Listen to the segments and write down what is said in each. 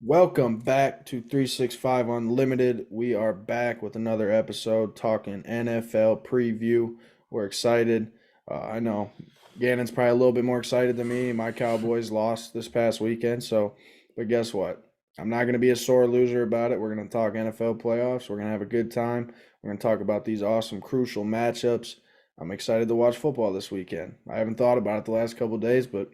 Welcome back to 365 Unlimited. We are back with another episode talking NFL preview. We're excited. I know Gannon's probably a little bit more excited than me. My Cowboys lost this past weekend, but guess what? I'm not going to be a sore loser about it. We're going to talk NFL playoffs. We're going to have a good time. We're going to talk about these awesome, crucial matchups. I'm excited to watch football this weekend. I haven't thought about it the last couple of days, but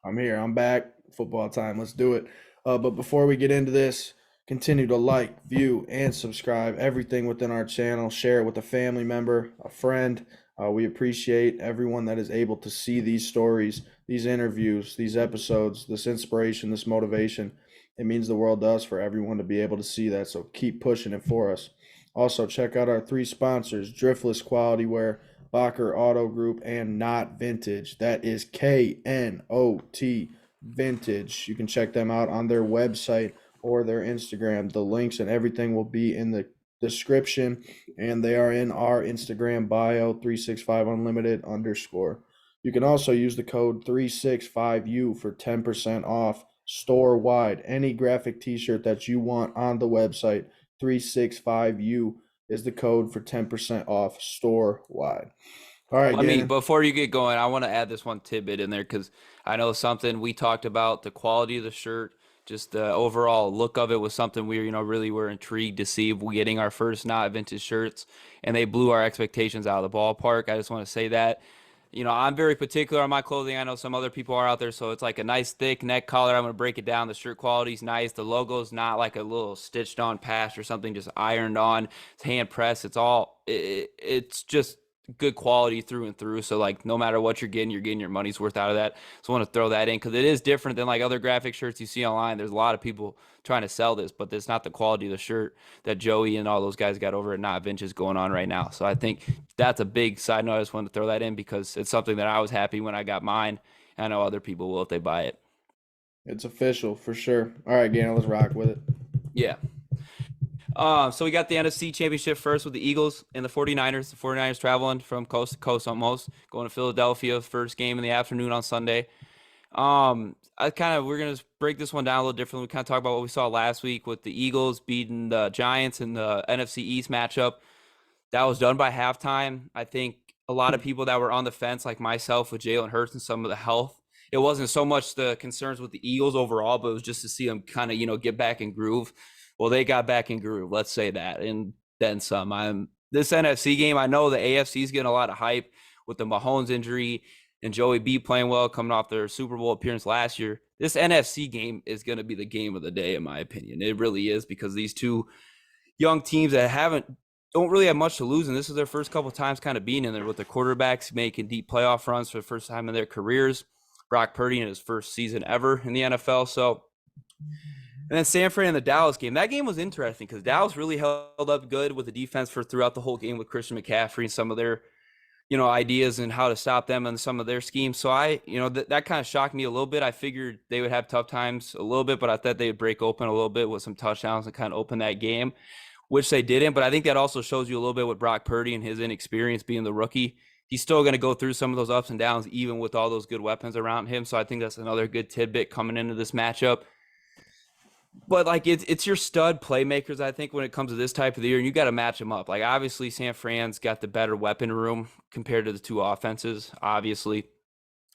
I'm here. I'm back. Football time. Let's do it. But before we get into this, continue to like, view, and subscribe everything within our channel. Share it with a family member, a friend. We appreciate everyone that is able to see these stories, these interviews, these episodes, this inspiration, this motivation. It means the world to us for everyone to be able to see that. So keep pushing it for us. Also, check out our three sponsors: Driftless Quality Wear, Bocker Auto Group, and Not Vintage. That is KNOT Vintage. You can check them out on their website or their Instagram. The links and everything will be in the description, and they are in our Instagram bio, 365 Unlimited _. You can also use the code 365U for 10% off store wide. Any graphic t shirt that you want on the website, 365U is the code for 10% off store wide. All right, Gannon. Before you get going, I want to add this one tidbit in there because I know something we talked about the quality of the shirt, just the overall look of it was something really were intrigued to see. We getting our first not vintage shirts, and they blew our expectations out of the ballpark. I just want to say that. I'm very particular on my clothing. I know some other people are out there, so it's like a nice thick neck collar. I'm going to break it down. The shirt quality's nice. The logo's not like a little stitched on patch or something, just ironed on. It's hand pressed. It's just good quality through and through. So like no matter what you're getting your money's worth out of that. So I want to throw that in because it is different than like other graphic shirts you see online. There's a lot of people trying to sell this, but it's not the quality of the shirt that Joey and all those guys got over at Not Vintage going on right now. So I think that's a big side note. I just wanted to throw that in because it's something that I was happy when I got mine. I know other people will if they buy it. It's official for sure. All right, Gannon, let's rock with it. Yeah. So we got the NFC Championship first with the Eagles and the 49ers. The 49ers traveling from coast to coast almost, going to Philadelphia, first game in the afternoon on Sunday. We're gonna break this one down a little differently. We kind of talk about what we saw last week with the Eagles beating the Giants in the NFC East matchup. That was done by halftime. I think a lot of people that were on the fence, like myself, with Jalen Hurts and some of the health, it wasn't so much the concerns with the Eagles overall, but it was just to see them kind of get back in groove. Well, they got back in groove. Let's say that, and then some. This NFC game. I know the AFC is getting a lot of hype with the Mahomes injury and Joey B playing well, coming off their Super Bowl appearance last year. This NFC game is going to be the game of the day, in my opinion. It really is because these two young teams that don't really have much to lose, and this is their first couple of times kind of being in there with the quarterbacks making deep playoff runs for the first time in their careers. Brock Purdy in his first season ever in the NFL. So, and then San Fran and the Dallas game. That game was interesting because Dallas really held up good with the defense for throughout the whole game with Christian McCaffrey and some of their, ideas and how to stop them and some of their schemes. So that kind of shocked me a little bit. I figured they would have tough times a little bit, but I thought they would break open a little bit with some touchdowns and kind of open that game, which they didn't. But I think that also shows you a little bit with Brock Purdy and his inexperience being the rookie. He's still going to go through some of those ups and downs, even with all those good weapons around him. So I think that's another good tidbit coming into this matchup. But like it's your stud playmakers, I think, when it comes to this type of the year, and you got to match them up. Like obviously, San Fran's got the better weapon room compared to the two offenses, obviously.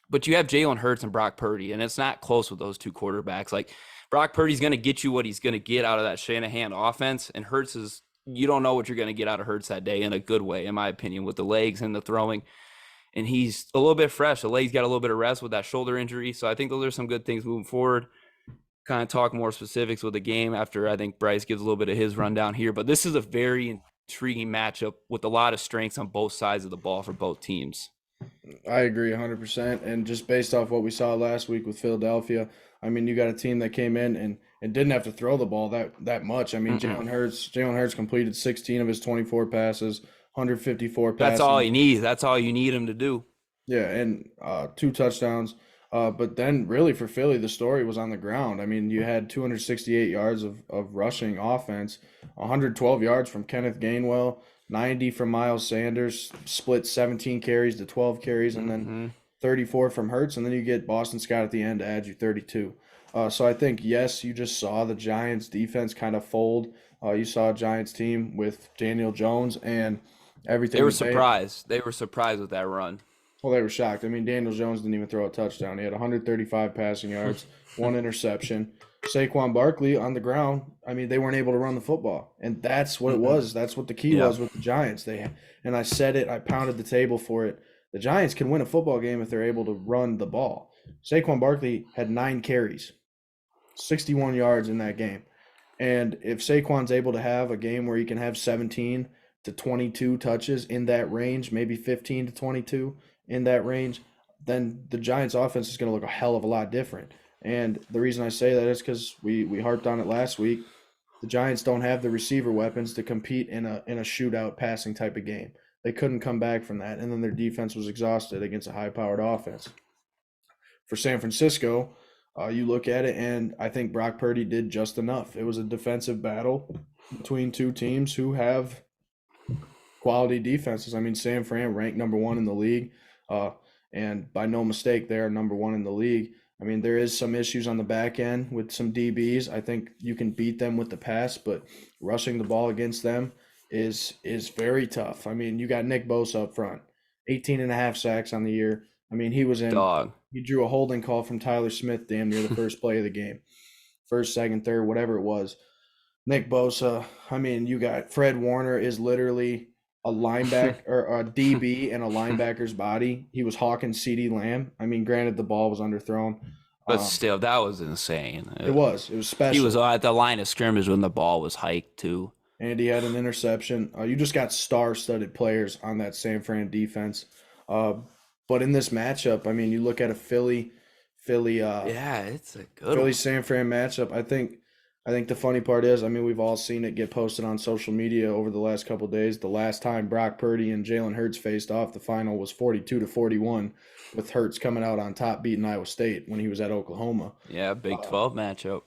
But you have Jalen Hurts and Brock Purdy, and it's not close with those two quarterbacks. Like Brock Purdy's going to get you what he's going to get out of that Shanahan offense, and Hurts is you don't know what you're going to get out of Hurts that day in a good way, in my opinion, with the legs and the throwing. And he's a little bit fresh. The legs got a little bit of rest with that shoulder injury, so I think those are some good things moving forward. Kind of talk more specifics with the game after I think Bryce gives a little bit of his rundown here. But this is a very intriguing matchup with a lot of strengths on both sides of the ball for both teams. I agree 100%. And just based off what we saw last week with Philadelphia, I mean, you got a team that came in and didn't have to throw the ball that much. I mean, Jalen Hurts completed 16 of his 24 passes, 154 That's all passing. he needs. That's all you need him to do. Yeah, and two touchdowns. But then really for Philly, the story was on the ground. I mean, you had 268 yards of rushing offense, 112 yards from Kenneth Gainwell, 90 from Miles Sanders, split 17 carries to 12 carries, and then 34 from Hurts, and then you get Boston Scott at the end to add you 32. So I think, yes, you just saw the Giants defense kind of fold. You saw a Giants team with Daniel Jones and They everything were that surprised. They were surprised with that run. well, they were shocked. I mean, Daniel Jones didn't even throw a touchdown. He had 135 passing yards, one interception. Saquon Barkley on the ground. I mean, they weren't able to run the football, and that's what it was. That's what the key Yeah. was with the Giants. And I said it. I pounded the table for it. The Giants can win a football game if they're able to run the ball. Saquon Barkley had 9 carries, 61 yards in that game. And if Saquon's able to have a game where he can have 17 to 22 touches in that range, maybe 15 to 22 in that range, then the Giants offense is going to look a hell of a lot different. And the reason I say that is because we harped on it last week. The Giants don't have the receiver weapons to compete in a shootout passing type of game. They couldn't come back from that, and then their defense was exhausted against a high-powered offense. For San Francisco, you look at it, and I think Brock Purdy did just enough. It was a defensive battle between two teams who have quality defenses. I mean, San Fran ranked number 1 in the league, and by no mistake, they are number 1 in the league. I mean, there is some issues on the back end with some DBs. I think you can beat them with the pass, but rushing the ball against them is very tough. I mean, you got Nick Bosa up front, 18 and a half sacks on the year. I mean, he drew a holding call from Tyler Smith damn near the first play of the game. First, second, third, whatever it was. Nick Bosa, I mean, you got Fred Warner is literally a linebacker or a DB in a linebacker's body. He was hawking CeeDee Lamb. I mean, granted, the ball was underthrown. But still, that was insane. It was special. He was at the line of scrimmage when the ball was hiked, too. And he had an interception. You just got star-studded players on that San Fran defense. But in this matchup, I mean, you look at a Philly, yeah, it's a good Philly San Fran matchup. I think the funny part is, I mean, we've all seen it get posted on social media over the last couple of days. The last time Brock Purdy and Jalen Hurts faced off, the final was 42-41, with Hurts coming out on top, beating Iowa State when he was at Oklahoma. Yeah, Big 12 matchup.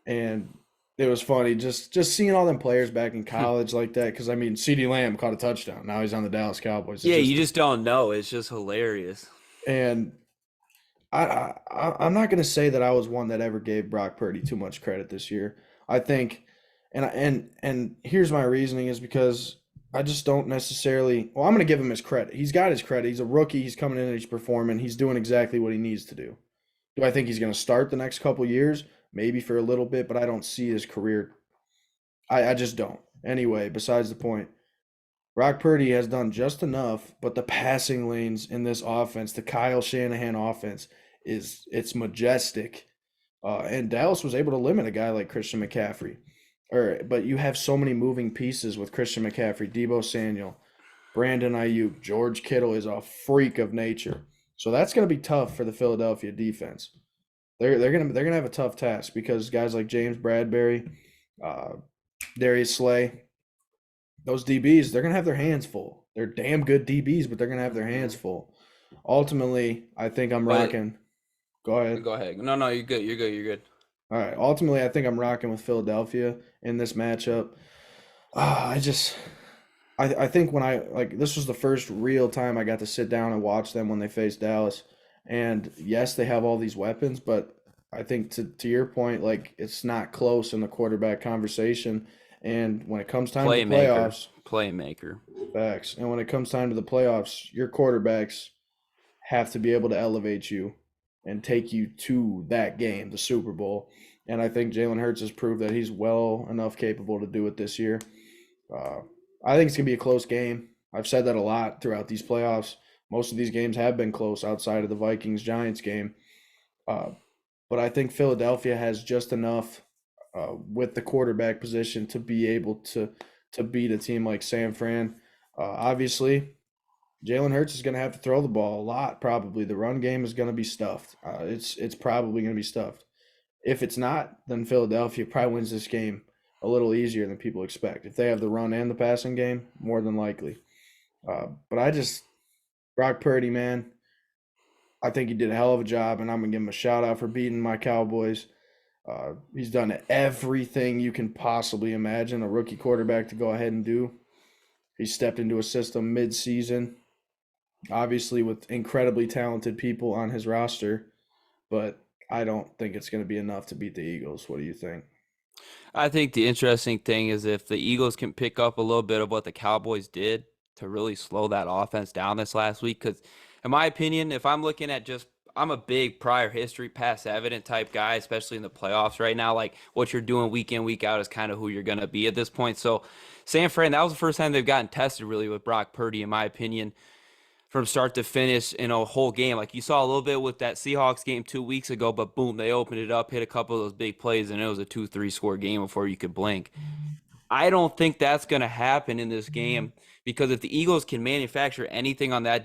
And it was funny just seeing all them players back in college like that, because, I mean, CeeDee Lamb caught a touchdown. Now he's on the Dallas Cowboys. You just don't know. It's just hilarious. And I'm not going to say that I was one that ever gave Brock Purdy too much credit this year. I think, and here's my reasoning, is because I just don't necessarily. Well, I'm going to give him his credit. He's got his credit. He's a rookie. He's coming in and he's performing. He's doing exactly what he needs to do. Do I think he's going to start the next couple years? Maybe for a little bit, but I don't see his career. I just don't. Anyway, besides the point. Brock Purdy has done just enough, but the passing lanes in this offense, the Kyle Shanahan offense, it's majestic. And Dallas was able to limit a guy like Christian McCaffrey. But you have so many moving pieces with Christian McCaffrey, Deebo Samuel, Brandon Ayuk, George Kittle is a freak of nature. So that's going to be tough for the Philadelphia defense. They're gonna have a tough task because guys like James Bradbury, Darius Slay, those DBs, they're going to have their hands full. They're damn good DBs, but they're going to have their hands full. Ultimately, I think I'm rocking. Go ahead. Go ahead. No, you're good. You're good. All right. Ultimately, I think I'm rocking with Philadelphia in this matchup. I think this was the first real time I got to sit down and watch them when they faced Dallas. And yes, they have all these weapons, but I think to your point, like, it's not close in the quarterback conversation. And when it comes time to the playoffs, playmaker. Facts. And when it comes time to the playoffs, your quarterbacks have to be able to elevate you and take you to that game, the Super Bowl. And I think Jalen Hurts has proved that he's well enough capable to do it this year. I think it's going to be a close game. I've said that a lot throughout these playoffs. Most of these games have been close outside of the Vikings-Giants game. But I think Philadelphia has just enough with the quarterback position to be able to beat a team like San Fran. Obviously, Jalen Hurts is going to have to throw the ball a lot, probably. The run game is going to be stuffed. It's probably going to be stuffed. If it's not, then Philadelphia probably wins this game a little easier than people expect. If they have the run and the passing game, more than likely. But Brock Purdy, man, I think he did a hell of a job, and I'm going to give him a shout-out for beating my Cowboys. He's done everything you can possibly imagine a rookie quarterback to go ahead and do. He stepped into a system mid-season, obviously with incredibly talented people on his roster, but I don't think it's going to be enough to beat the Eagles. What do you think? I think the interesting thing is if the Eagles can pick up a little bit of what the Cowboys did to really slow that offense down this last week. Because, in my opinion, if I'm looking at just, I'm a big prior history, past evident type guy, especially in the playoffs right now. Like what you're doing week in, week out is kind of who you're going to be at this point. So, San Fran, that was the first time they've gotten tested really with Brock Purdy, in my opinion, from start to finish in a whole game. Like you saw a little bit with that Seahawks game 2 weeks ago, but boom, they opened it up, hit a couple of those big plays, and it was a 2-3 score game before you could blink. I don't think that's going to happen in this game because if the Eagles can manufacture anything on that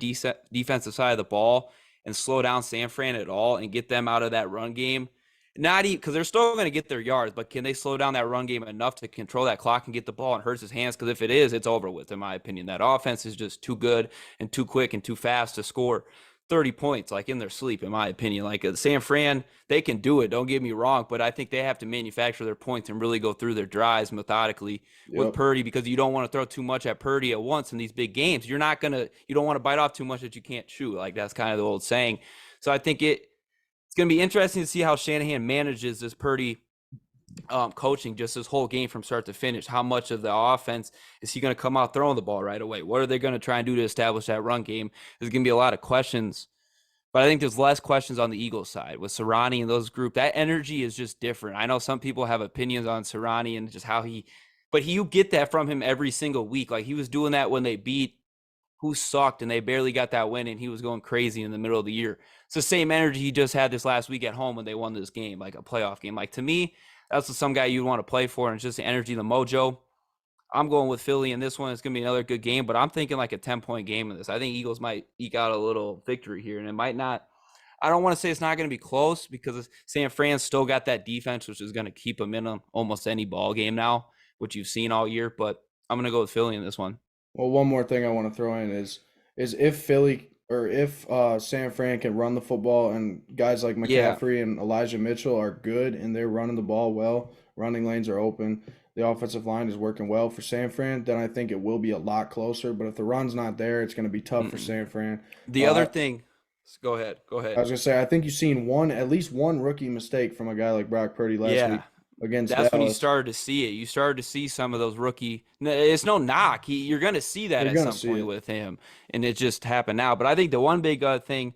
defensive side of the ball and slow down San Fran at all and get them out of that run game, not even because they're still going to get their yards, but can they slow down that run game enough to control that clock and get the ball in Hurts' hands? Because if it is, it's over with, in my opinion. That offense is just too good and too quick and too fast to score 30 points like in their sleep, in my opinion. Like San Fran, they can do it, don't get me wrong, but I think they have to manufacture their points and really go through their drives methodically with Yep. Purdy, because you don't want to throw too much at Purdy at once in these big games. You don't want to bite off too much that you can't chew. Like that's kind of the old saying. So I think it's going to be interesting to see how Shanahan manages this Purdy coaching just this whole game from start to finish. How much of the offense is he going to come out throwing the ball right away? What are they going to try and do to establish that run game? There's going to be a lot of questions, but I think there's less questions on the Eagles side with Sirianni and those group. That energy is just different. I know some people have opinions on Sirianni and just how but you get that from him every single week. Like he was doing that when they beat who sucked and they barely got that win, and he was going crazy in the middle of the year. It's the same energy he just had this last week at home when they won this game, like a playoff game. Like to me, that's some guy you'd want to play for, and it's just the energy, the mojo. I'm going with Philly in this one. It's going to be another good game, but I'm thinking like a 10-point game in this. I think Eagles might eke out a little victory here, and it might not. I don't want to say it's not going to be close because San Fran's still got that defense, which is going to keep them in almost any ball game now, which you've seen all year. But I'm going to go with Philly in this one. Well, one more thing I want to throw in is if Philly or if San Fran can run the football and guys like Yeah. McCaffrey and Elijah Mitchell are good and they're running the ball well, running lanes are open, the offensive line is working well for San Fran, then I think it will be a lot closer. But if the run's not there, it's going to be tough for Mm-mm. San Fran. The other Uh, thing, go ahead. Go I ahead. was gonna say I think you've seen at least one rookie mistake from a guy like Brock Purdy last week Yeah. against That's when you Dallas. started to see it. You started to see some of those rookie. It's no knock. You're going to see that You're at gonna some see point it. with him, and it just happened now. But I think the one big thing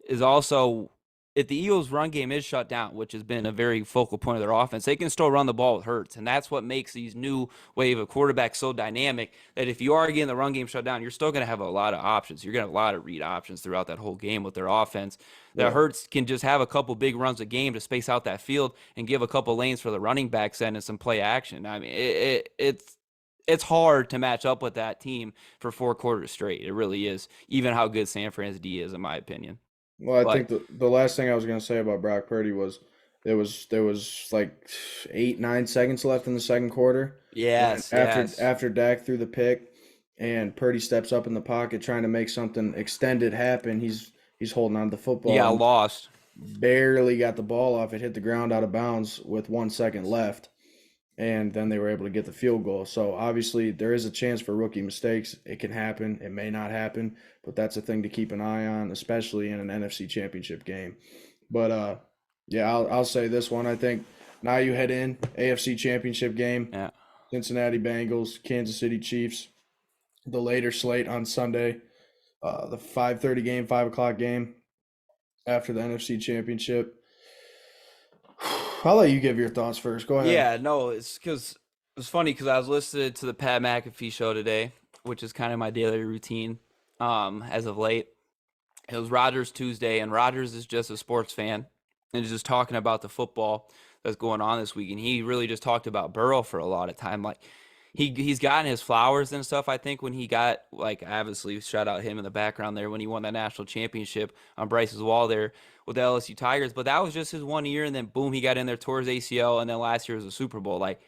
is also if the Eagles' run game is shut down, which has been a very focal point of their offense, they can still run the ball with Hurts, and that's what makes these new wave of quarterbacks so dynamic. That if you are getting the run game shut down, you're still going to have a lot of options. You're going to have a lot of read options throughout that whole game with their offense. That Yeah. Hurts can just have a couple big runs a game to space out that field and give a couple lanes for the running backs and some play action. I mean, it's hard to match up with that team for 4 quarters straight. It really is, even how good San Fran's D is, in my opinion. Well, I think But the last thing I was gonna say about Brock Purdy was there was like 8 9 seconds left in the second quarter, and yes, after yes. after Dak threw the pick, and Purdy steps up in the pocket trying to make something extended happen. He's holding on to the You football got and lost. barely got the ball off. It hit the ground out of bounds with 1 second left, and then they were able to get the field goal. So obviously there is a chance for rookie mistakes. It can happen. It may not happen, but that's a thing to keep an eye on, especially in an NFC Championship game. But yeah, I'll say this one. I think now you head in AFC Championship game, Yeah. Cincinnati Bengals, Kansas City Chiefs. The later slate on Sunday, the 5:30 game, 5 o'clock game after the NFC Championship. I'll let you give your thoughts first. Go ahead. Yeah, no, it's funny because I was listening to the Pat McAfee show today, which is kind of my daily routine as of late. It was Rogers Tuesday, and Rogers is just a sports fan and is just talking about the football that's going on this week. And he really just talked about Burrow for a lot of time. Like he's gotten his flowers and stuff. I think when he got like obviously shout out him in the background there when he won that national championship on Bryce's wall there with the LSU Tigers. But that was just his 1 year, and then boom, he got in there, tore his ACL, and then last year was a Super Bowl. Like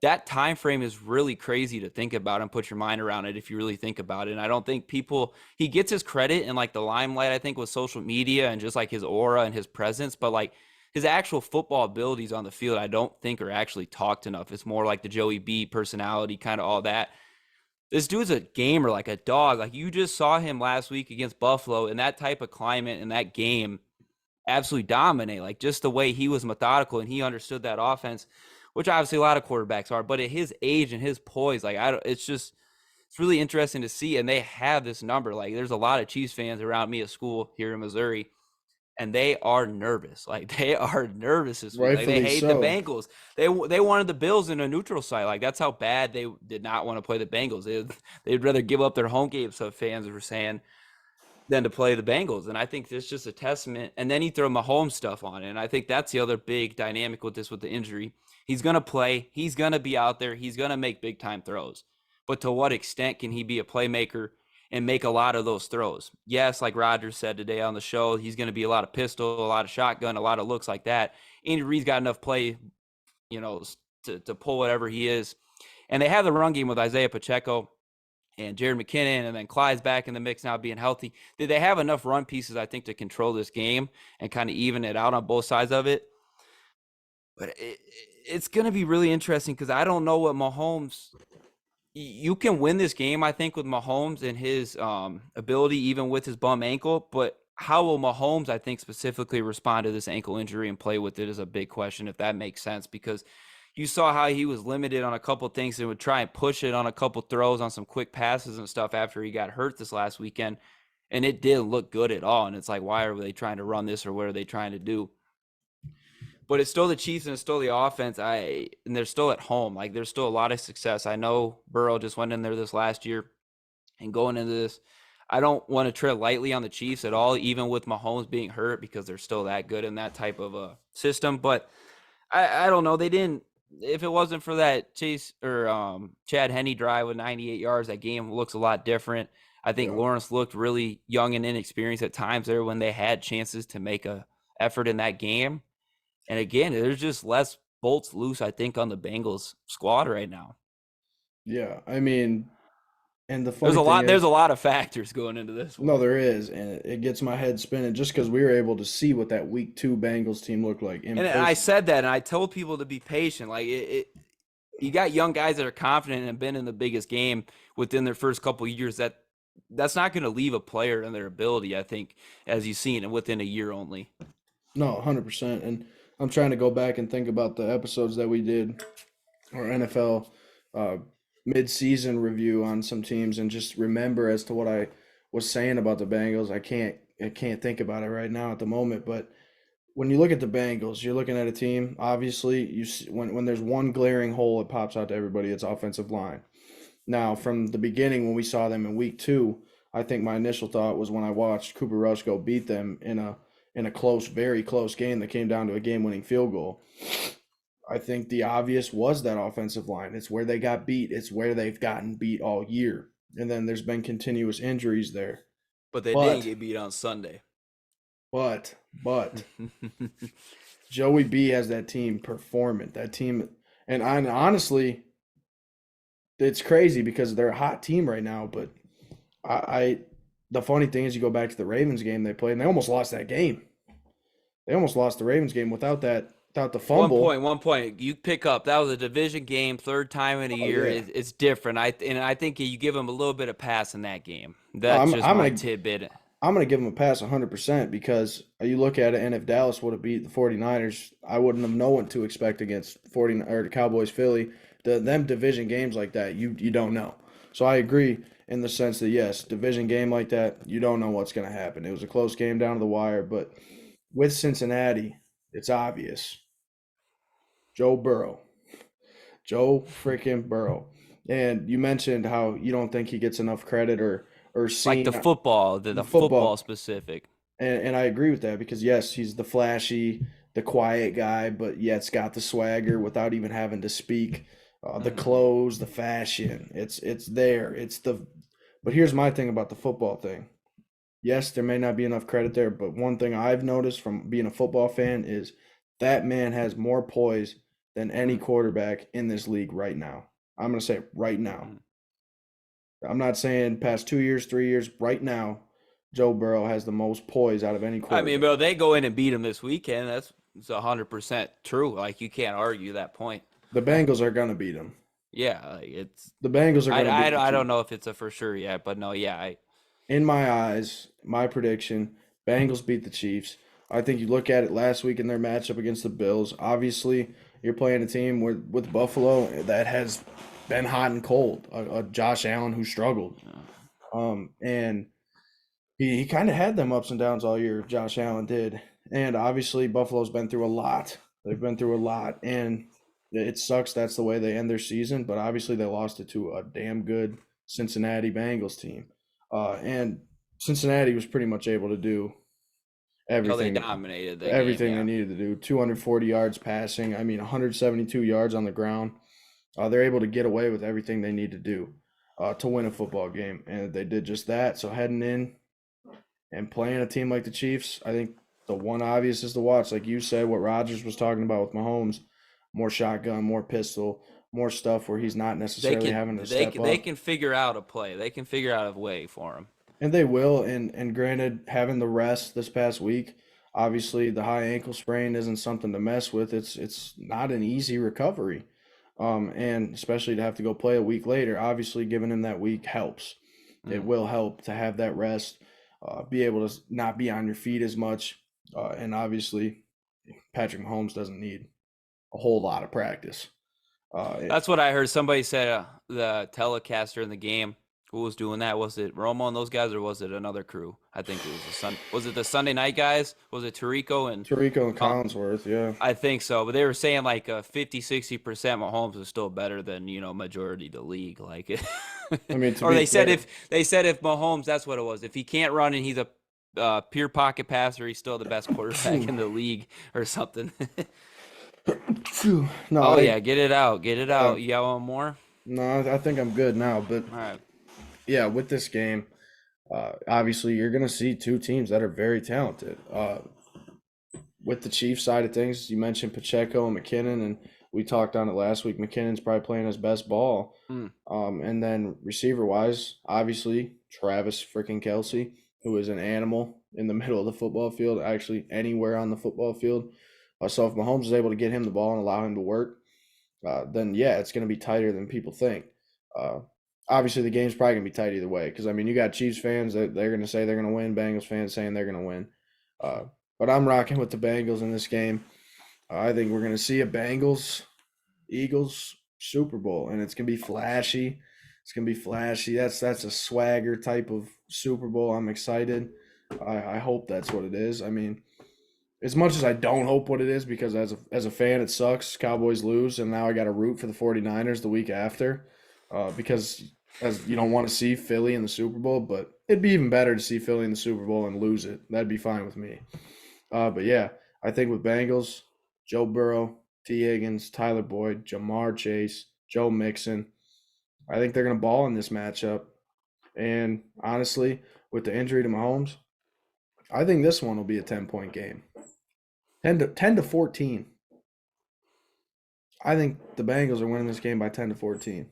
that time frame is really crazy to think about and put your mind around it if you really think about it. And I don't think people he gets his credit in like the limelight, I think, with social media and just like his aura and his presence, but like his actual football abilities on the field, I don't think are actually talked enough. It's more like the Joey B personality, kind of all that. This dude's a gamer, like a dog. Like you just saw him last week against Buffalo in that type of climate in that game absolutely dominate. Like just the way he was methodical and he understood that offense, which obviously a lot of quarterbacks are, but at his age and his poise, like it's really interesting to see. And they have this number. Like there's a lot of Chiefs fans around me at school here in Missouri, and they are nervous. Like they are nervous this week. Like they Rightfully hate the so. Bengals. They wanted the Bills in a neutral site. Like that's how bad they did not want to play the Bengals. They'd rather give up their home games, so fans were saying, than to play the Bengals. And I think it's just a testament. And then he throw Mahomes stuff on it. And I think that's the other big dynamic with this, with the injury. He's going to play. He's going to be out there. He's going to make big time throws. But to what extent can he be a playmaker and make a lot of those throws? Yes, like Rodgers said today on the show, he's going to be a lot of pistol, a lot of shotgun, a lot of looks like that. Andy Reid's got enough play, to pull whatever he is. And they have the run game with Isaiah Pacheco and Jared McKinnon, and then Clyde's back in the mix now being healthy. Did they have enough run pieces, I think, to control this game and kind of even it out on both sides of it? But it's going to be really interesting because I don't know what Mahomes – you can win this game, I think, with Mahomes and his ability, even with his bum ankle. But how will Mahomes, I think, specifically respond to this ankle injury and play with it is a big question, if that makes sense, because – you saw how he was limited on a couple of things and would try and push it on a couple throws on some quick passes and stuff after he got hurt this last weekend. And it didn't look good at all. And it's like, why are they trying to run this or what are they trying to do? But it's still the Chiefs and it's still the offense. And they're still at home. Like there's still a lot of success. I know Burrow just went in there this last year, and going into this, I don't want to tread lightly on the Chiefs at all, even with Mahomes being hurt, because they're still that good in that type of a system. But I don't know. They didn't. If it wasn't for that Chase or Chad Henne drive with 98 yards, that game looks a lot different. I think Lawrence looked really young and inexperienced at times there when they had chances to make a effort in that game. And again, there's just less bolts loose, I think, on the Bengals squad right now. Yeah, I mean, and the funny thing is, there's a lot of factors going into this one. no, there is, and it gets my head spinning just because we were able to see what that Week 2 Bengals team looked like in And person. I said that, and I told people to be patient. Like you got young guys that are confident and have been in the biggest game within their first couple of years. That's not going to leave a player in their ability, I think, as you've seen, within a year only. No, 100%. And I'm trying to go back and think about the episodes that we did, our NFL mid-season review on some teams, and just remember as to what I was saying about the Bengals. I can't think about it right now at the moment, but when you look at the Bengals, you're looking at a team. Obviously, you see, when there's one glaring hole, it pops out to everybody. It's offensive line. Now, from the beginning, when we saw them in Week 2, I think my initial thought was when I watched Cooper Rush go beat them in a close, very close game that came down to a game-winning field goal. I think the obvious was that offensive line. It's where they got beat. It's where they've gotten beat all year. And then there's been continuous injuries there. But they didn't get beat on Sunday. But Joey B has that team performing. That team, and honestly, it's crazy because they're a hot team right now. But the funny thing is, you go back to the Ravens game they played, and they almost lost that game. They almost lost the Ravens game without the fumble. 1 point. You pick up. That was a division game, third time in a year. Yeah. It's different. I think you give them a little bit of pass in that game. That's my tidbit. I'm going to give them a pass 100% because you look at it, and if Dallas would have beat the 49ers, I wouldn't have known what to expect against the Cowboys Philly. Them division games like that, you don't know. So I agree in the sense that, yes, division game like that, you don't know what's going to happen. It was a close game down to the wire, but with Cincinnati, it's obvious. Joe freaking Burrow. And you mentioned how you don't think he gets enough credit or seen. Like the football, the football specific. And I agree with that because, yes, he's the flashy, the quiet guy, but yet's got the swagger without even having to speak. The clothes, the fashion, it's there. But here's my thing about the football thing. Yes, there may not be enough credit there, but one thing I've noticed from being a football fan is that man has more poise than any quarterback in this league right now. I'm going to say right now. I'm not saying past 2 years, 3 years. Right now, Joe Burrow has the most poise out of any quarterback. I mean, bro, they go in and beat him this weekend. That's 100% true. Like, you can't argue that point. The Bengals are going to beat him. Yeah, like it's. The Bengals are going to beat the I don't Chiefs. know if it's a for sure yet, but no, yeah, In my eyes, my prediction, Bengals beat the Chiefs. I think you look at it last week in their matchup against the Bills. Obviously, you're playing a team with Buffalo that has been hot and cold. A Josh Allen who struggled. And he kind of had them ups and downs all year. Josh Allen did, and obviously Buffalo's been through a lot. They've been through a lot, and it sucks. That's the way they end their season. But obviously they lost it to a damn good Cincinnati Bengals team, and Cincinnati was pretty much able to do no, they everything, dominated that game. everything they Yeah, needed to do. 240 yards passing. I mean, 172 yards on the ground. They're able to get away with everything they need to do to win a football game, and they did just that. So heading in and playing a team like the Chiefs, I think the one obvious is to watch. Like you said, what Rodgers was talking about with Mahomes, more shotgun, more pistol, more stuff where he's not necessarily having to step they up. can figure out a play. They can figure out a way for him. And they will. And granted, having the rest this past week, obviously the high ankle sprain isn't something to mess with. It's not an easy recovery. And especially to have to go play a week later, obviously giving him that week helps. It Mm. will help to have that rest, be able to not be on your feet as much. And obviously, Patrick Mahomes doesn't need a whole lot of practice. That's what I heard. Somebody said the telecaster in the game. Who was doing that? Was it Romo and those guys, or was it another crew? I think it was Was it the Sunday night guys? Was it Tarico and? Tarico and Uh, Collinsworth, yeah. I think so, but they were saying like 50-60% Mahomes is still better than majority of the league. Like, I mean, to or be they fair, said if Mahomes, that's what it was. If he can't run and he's a pure pocket passer, he's still the best quarterback in the league or something. no, Oh yeah, get it out, get it uh, out. You got one more? no, I think I'm good now. But All right. yeah, with this game, obviously you're going to see two teams that are very talented. With the Chiefs side of things, you mentioned Pacheco and McKinnon, and we talked on it last week. McKinnon's probably playing his best ball. Mm. And then receiver wise, obviously Travis freaking Kelsey, who is an animal in the middle of the football field, actually anywhere on the football field. So if Mahomes is able to get him the ball and allow him to work, then yeah, it's going to be tighter than people think. Uh, Obviously, the game's probably going to be tight either way because I mean, you got Chiefs fans that they're going to say they're going to win, Bengals fans saying they're going to win. Uh, but I'm rocking with the Bengals in this game. I think we're going to see a Bengals Eagles Super Bowl, and it's going to be flashy. It's going to be flashy. That's a swagger type of Super Bowl. I'm excited. I hope that's what it is. I mean, as much as I don't hope what it is, because as a fan, it sucks. Cowboys lose, and now I got to root for the 49ers the week after, because as you don't want to see Philly in the Super Bowl, but it'd be even better to see Philly in the Super Bowl and lose it. That'd be fine with me. But yeah, I think with Bengals, Joe Burrow, T. Higgins, Tyler Boyd, Jamar Chase, Joe Mixon, I think they're going to ball in this matchup. And honestly, with the injury to Mahomes, I think this one will be a 10-point game. 10 to 14. I think the Bengals are winning this game by 10 to 14.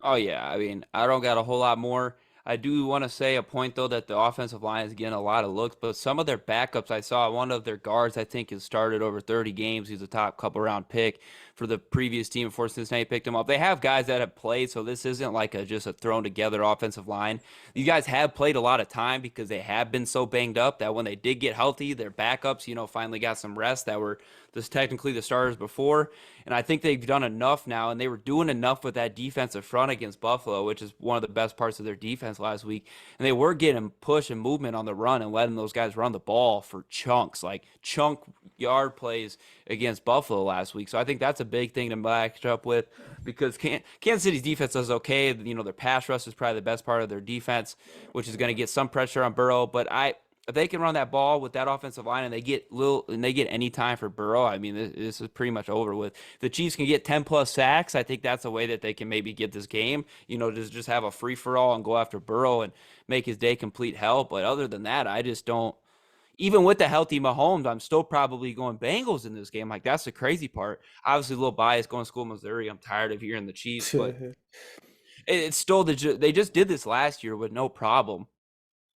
Oh yeah, I mean, I don't got a whole lot more. I do want to say a point though that the offensive line is getting a lot of looks, but some of their backups, I saw one of their guards, I think, has started over 30 games. He's a top couple round pick for the previous team before Cincinnati picked him up. They have guys that have played, so this isn't like just a thrown together offensive line. These guys have played a lot of time because they have been so banged up that when they did get healthy, their backups, finally got some rest that were this technically the starters before. And I think they've done enough now, and they were doing enough with that defensive front against Buffalo, which is one of the best parts of their defense last week. And they were getting push and movement on the run and letting those guys run the ball for chunks, like chunk yard plays against Buffalo last week. So I think that's a big thing to match up with because Kansas City's defense is okay. Their pass rush is probably the best part of their defense, which is going to get some pressure on Burrow. But if they can run that ball with that offensive line and they get any time for Burrow, I mean, this is pretty much over with. If the Chiefs can get 10 plus sacks, I think that's a way that they can maybe get this game, just have a free for all and go after Burrow and make his day complete hell. But other than that, I just don't, even with the healthy Mahomes, I'm still probably going Bengals in this game. Like, that's the crazy part. Obviously, a little biased going to school in Missouri. I'm tired of hearing the Chiefs, but it's still they just did this last year with no problem.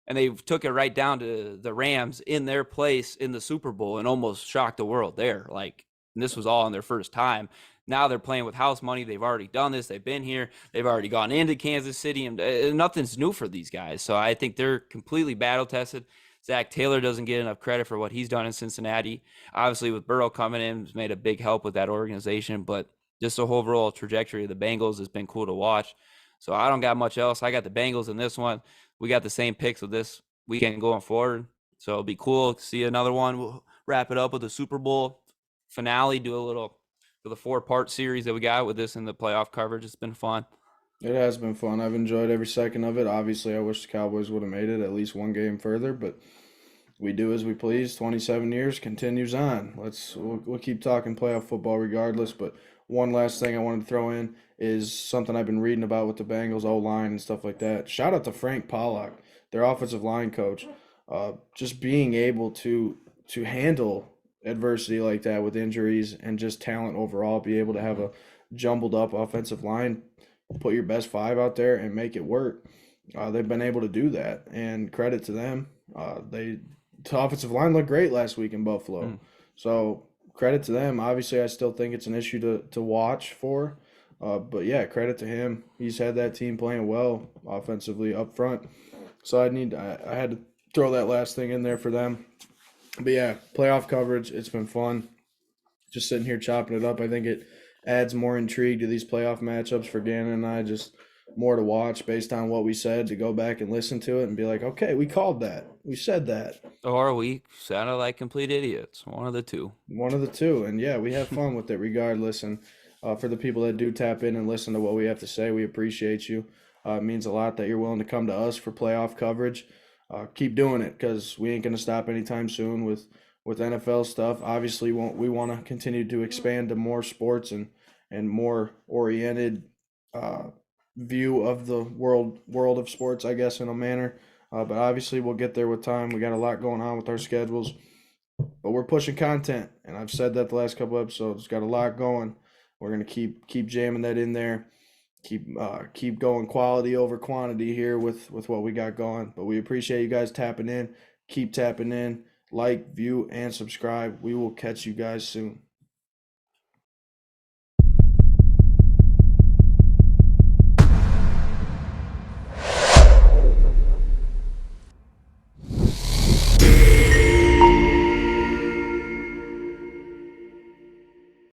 And they took it right down to the Rams in their place in the Super Bowl and almost shocked the world there. Like, this was all in their first time. Now they're playing with house money. They've already done this. They've been here. They've already gone into Kansas City, and nothing's new for these guys. So I think they're completely battle tested. Zach Taylor doesn't get enough credit for what he's done in Cincinnati. Obviously, with Burrow coming in, has made a big help with that organization. But just the overall trajectory of the Bengals has been cool to watch. So I don't got much else. I got the Bengals in this one. We got the same picks with this weekend going forward. So it'll be cool to see another one. We'll wrap it up with the Super Bowl finale, do a little for the 4-part series that we got with this in the playoff coverage. It's been fun. It has been fun. I've enjoyed every second of it. Obviously, I wish the Cowboys would have made it at least one game further, but we do as we please. 27 years continues on. We'll keep talking playoff football regardless. But one last thing I wanted to throw in is something I've been reading about with the Bengals O-line and stuff like that. Shout out to Frank Pollock, their offensive line coach. Just being able to handle adversity like that with injuries and just talent overall, be able to have a jumbled up offensive line, put your best 5 out there and make it work. They've been able to do that, and credit to them. The offensive line looked great last week in Buffalo. So credit to them. Obviously, I still think it's an issue to watch for. But yeah, credit to him. He's had that team playing well offensively up front. So I had to throw that last thing in there for them. But yeah, playoff coverage, it's been fun. Just sitting here chopping it up. I think it adds more intrigue to these playoff matchups for Gannon and I. Just more to watch based on what we said, to go back and listen to it and be like, okay, we called that. We said that. Or we sounded like complete idiots. One of the two. One of the two. And yeah, we have fun with it regardless. And for the people that do tap in and listen to what we have to say, we appreciate you. It means a lot that you're willing to come to us for playoff coverage. Keep doing it, because we ain't going to stop anytime soon with NFL stuff. Obviously, we want to continue to expand to more sports and more oriented view of the world of sports, I guess, in a manner. But obviously, we'll get there with time. We got a lot going on with our schedules, but we're pushing content, and I've said that the last couple episodes. Got a lot going. We're gonna keep jamming that in there. Keep going quality over quantity here with what we got going. But we appreciate you guys tapping in. Keep tapping in. Like, view, and subscribe. We will catch you guys soon.